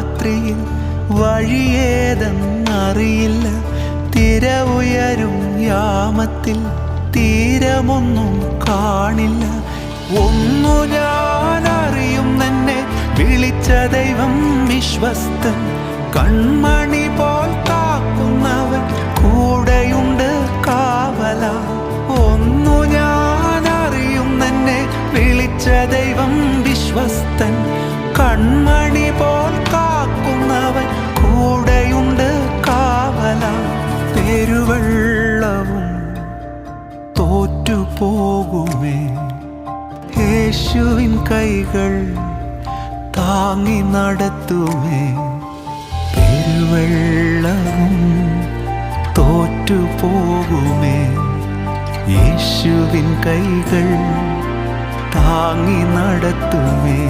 രാത്രിയിൽ വഴിയേതെന്നറിയില്ല. തിര ഉയരും യാമത്തിൽ തീരമൊന്നും കാണില്ല. ഒന്നു ഞാൻ അറിയുന്നെന്നെ വിളിച്ച ദൈവം വിശ്വസ്തൻ. കൺമണി പോൽ കാക്കുന്നവൻ കൂടെയുണ്ട് കാവല. ഒന്നു ഞാൻ അറിയുന്നെന്നെ വിളിച്ച ദൈവം വിശ്വസ്തൻ. കൺമണി പോൽ കാക്കുന്നവൻ കൂടെയുണ്ട് കാവല. പെരുവെള്ളവും തോറ്റുപോകുമേ, യേശുവിൻ കൈകൾ താങ്ങി നടത്തുമേ. പെരുവെള്ളവും തോറ്റുപോകുമേ, യേശുവിൻ കൈകൾ താങ്ങി നടത്തുമേ.